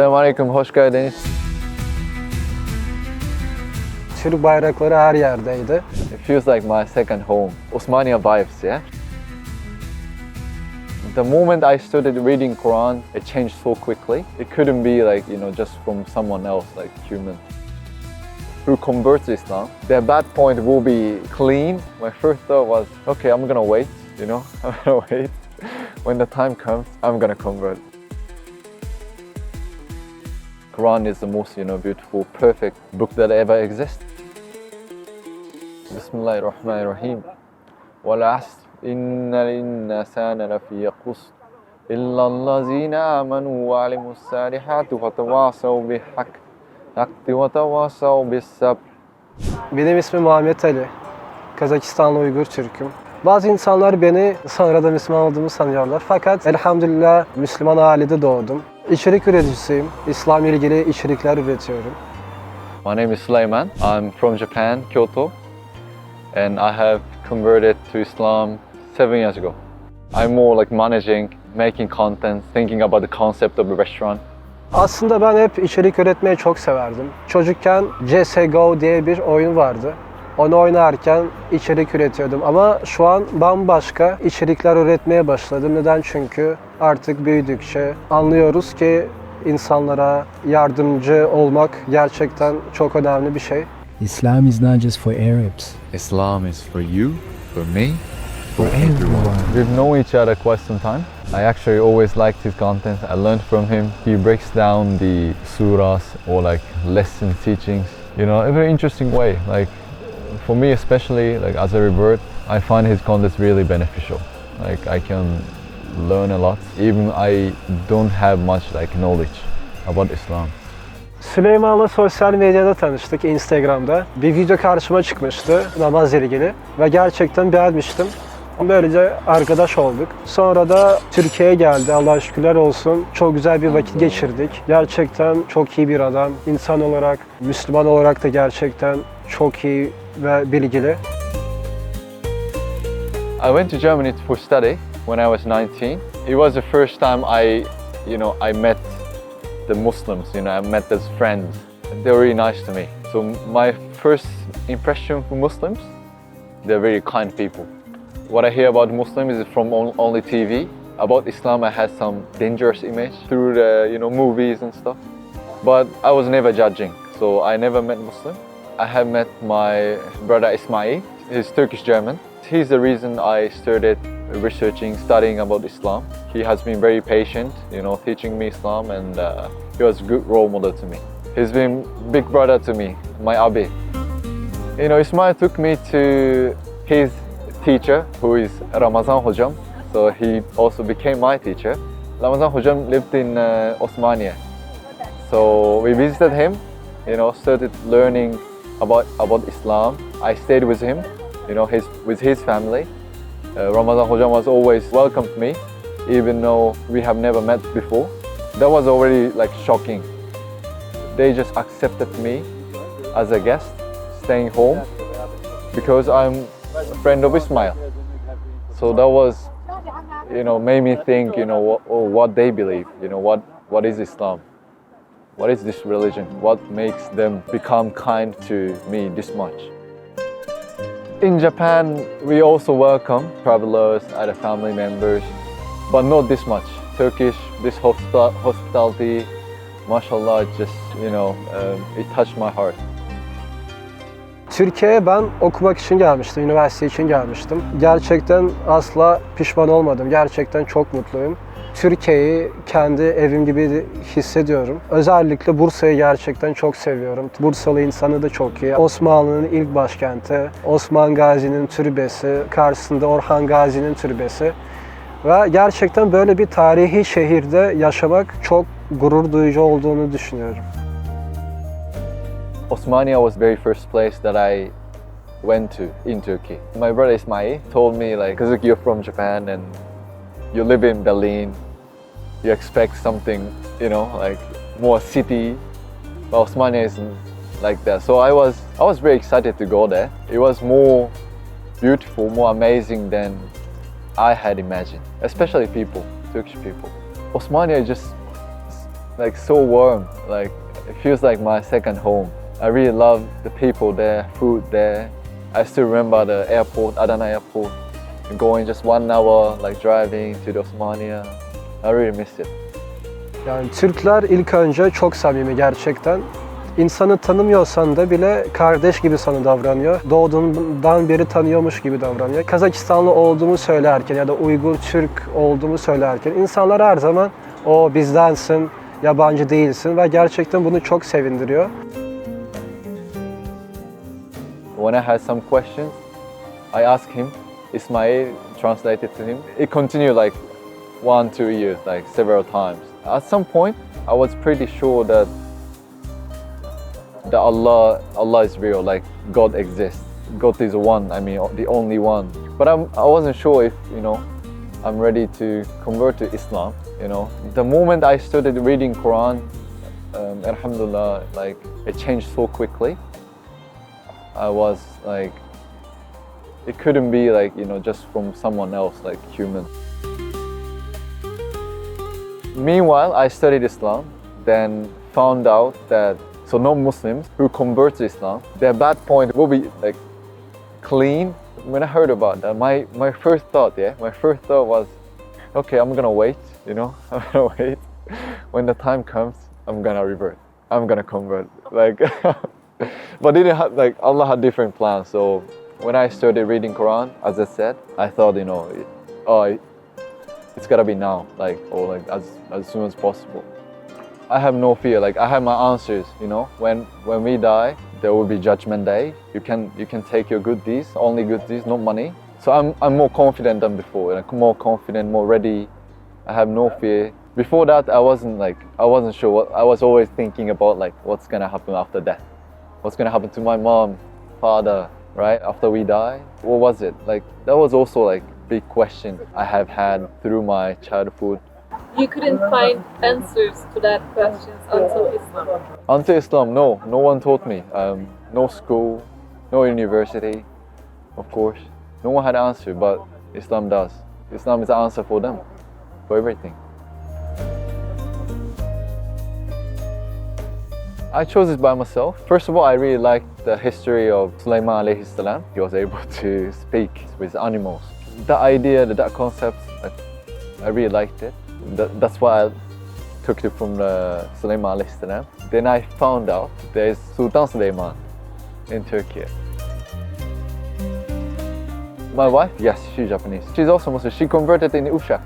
Selamünaleyküm, hoş geldiniz. Türk bayrakları her yerdeydi. It feels like my second home. Osmaniya vibes, yeah? The moment I started reading Quran, it changed so quickly. It couldn't be like, just from someone else, like human. Who converts to Islam, their bad point will be clean. My first thought was, okay, I'm gonna wait, I'm gonna wait. When the time comes, I'm gonna convert. Quran is the most, beautiful, perfect book that ever exists. Bismillahirrahmanirrahim. Wal asr, innal insana lafî khusr. İllallazîne âmenû ve alimussâlihâti ve tevâsav bihhak. Ve tevâsav bis-sabr. Benim ismim Muhammed Ali. Kazakistanlı Uygur Türk'üm. Bazı insanlar beni sonradan Müslüman olduğumu sanıyorlar. Fakat elhamdülillah Müslüman ailede doğdum. İçerik üreticisiyim. İslam ilgili içerikler üretiyorum. My name is Süleyman. I'm from Japan, Kyoto. And I have converted to Islam 7 years ago. I'm more like managing, making content, thinking about the concept of a restaurant. Aslında ben hep içerik üretmeyi çok severdim. Çocukken CSGO diye bir oyun vardı. Onu oynarken içerik üretiyordum ama şu an bambaşka içerikler üretmeye başladım. Neden? Çünkü artık büyüdükçe anlıyoruz ki insanlara yardımcı olmak gerçekten çok önemli bir şey. Islam is not just for Arabs. Islam is for you, for me, for everyone. We've known each other quite some time. I actually always liked his content. I learned from him. He breaks down the surahs or like lesson teachings, in a very interesting way. Like for me especially, like as a revert, I find his content really beneficial. Like I can learn a lot. Even I don't have much like knowledge about Islam. Süleyman'la sosyal medyada tanıştık, Instagram'da. Bir video karşıma çıkmıştı namazla ilgili ve gerçekten beğenmiştim. Böylece arkadaş olduk. Sonra da Türkiye'ye geldi. Allah'a şükürler olsun. Çok güzel bir vakit geçirdik. Gerçekten çok iyi bir adam. İnsan olarak, Müslüman olarak da gerçekten çok iyi ve bilgili. I went to Germany for study when I was 19. It was the first time I met the Muslims, I met those friends. They were really nice to me. So my first impression for Muslims, they're very kind people. What I hear about Muslims is from only TV. About Islam, I had some dangerous image through the movies and stuff. But I was never judging, so I never met Muslim. I have met my brother Ismail. He's Turkish German. He's the reason I started researching, studying about Islam. He has been very patient, teaching me Islam, and he was a good role model to me. He's been big brother to me, my abi. Ismail took me to his teacher, who is Ramazan Hocam. So he also became my teacher. Ramazan Hocam lived in Osmaniya. So we visited him, started learning about Islam. I stayed with him, with his family. Ramazan Hocam was always welcomed me, even though we have never met before. That was already like shocking. They just accepted me as a guest, staying home, because I'm a friend of Ismail. So that was, made me think, what they believe, what is Islam? What is this religion? What makes them become kind to me this much? In Japan, we also welcome travelers, other family members, but not this much. Turkish, this hospitality, mashallah, just, it touched my heart. Türkiye'ye ben okumak için gelmiştim, üniversite için gelmiştim. Gerçekten asla pişman olmadım, gerçekten çok mutluyum. Türkiye'yi kendi evim gibi hissediyorum. Özellikle Bursa'yı gerçekten çok seviyorum. Bursalı insanı da çok iyi. Osmanlı'nın ilk başkenti, Osman Gazi'nin türbesi, karşısında Orhan Gazi'nin türbesi. Ve gerçekten böyle bir tarihi şehirde yaşamak çok gurur duyucu olduğunu düşünüyorum. Osmaniya was the very first place that I went to in Turkey. My brother Ismail told me, like, Kazuki, you're from Japan and you live in Berlin, you expect something, like more city, but Osmania isn't like that. So I was very excited to go there. It was more beautiful, more amazing than I had imagined, especially people, Turkish people. Osmania is just like so warm. Like it feels like my second home. I really love the people there, food there. I still remember the airport, Adana airport, going just 1 hour like driving to the Almanya'da. I really miss it. Yani Türkler ilk önce çok samimi gerçekten. İnsanı tanımıyorsan da bile kardeş gibi sana davranıyor. Doğduğundan beri tanıyormuş gibi davranıyor. Kazakistanlı olduğumu söylerken ya da Uygur, Türk olduğumu söylerken insanlar her zaman o bizdensin, yabancı değilsin ve gerçekten bunu çok sevindiriyor. When I had some questions, I asked him, Ismail translated to him. It continued like 1-2 years, like several times. At some point, I was pretty sure that Allah is real, like God exists. God is one, I mean the only one. But I wasn't sure if, I'm ready to convert to Islam, The moment I started reading Quran, alhamdulillah, like it changed so quickly. I was like, it couldn't be like, just from someone else, like human. Meanwhile, I studied Islam, then found out that so non-Muslims who convert to Islam, their bad point will be like clean. When I heard about that, my first thought was, okay, I'm gonna wait, I'm gonna wait. When the time comes, I'm gonna revert. I'm gonna convert. Like, but didn't have, like, Allah had different plans. So when I started reading Quran, as I said, I thought, it's gotta be now, like, or like as soon as possible. I have no fear, like I have my answers, When we die, there will be judgment day. You can take your good deeds, only good deeds, not money. So I'm more confident than before, like more confident, more ready. I have no fear. Before that, I wasn't sure what, I was always thinking about like what's gonna happen after death. What's gonna happen to my mom, father, right? After we die, what was it? Like that was also like big question I have had through my childhood. You couldn't find answers to that questions until Islam. Until Islam, no one taught me. No school, no university, of course. No one had an answer, but Islam does. Islam is the answer for them, for everything. I chose it by myself. First of all, I really liked the history of Süleyman alayhi salam. He was able to speak with animals. The idea, that concept, I really liked it. That's why I took it from Süleyman alayhi salam. Then I found out there's Sultan Süleyman in Turkey. My wife, yes, she's Japanese. She's also Muslim. She converted in Uşak.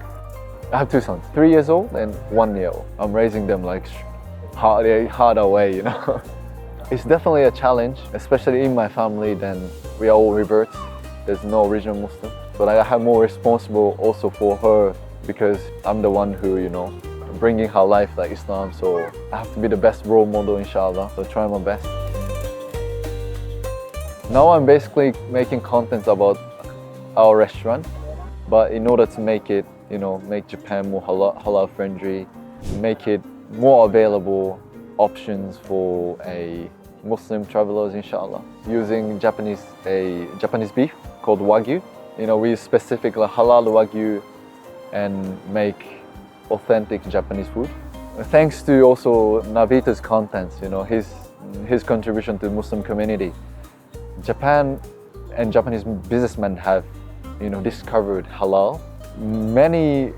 I have 2 sons, 3 years old and 1 year old. I'm raising them like harder way, It's definitely a challenge, especially in my family. Then we are all reverts. There's no original Muslim. But I have more responsible also for her because I'm the one who, bringing her life like Islam. So I have to be the best role model, inshallah. So try my best. Now I'm basically making contents about our restaurant, but in order to make it, make Japan more halal friendly, make it more available options for a Muslim travelers, inshallah. Using Japanese beef called Wagyu. We use specifically halal Wagyu and make authentic Japanese food. Thanks to also Navita's contents, his contribution to the Muslim community. Japan and Japanese businessmen have, discovered halal. Many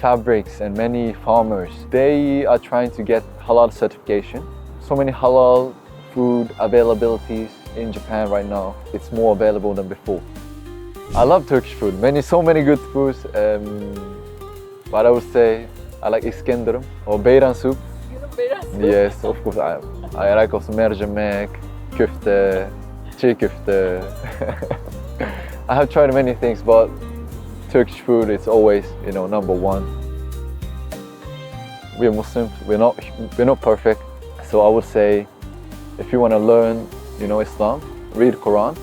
fabrics and many farmers, they are trying to get halal certification. So many halal food availabilities in Japan right now. It's more available than before. I love Turkish food. So many good foods. But I would say I like İskenderun or beyran soup. Yes, of course. I like also mercimek, köfte, çiğ köfte. I have tried many things, but Turkish food is always, number one. We are Muslims. We're not perfect. So I would say, if you want to learn, Islam, read Quran.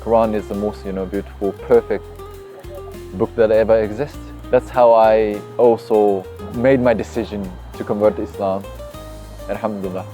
Quran is the most, beautiful, perfect book that ever exists. That's how I also made my decision to convert to Islam. Alhamdulillah.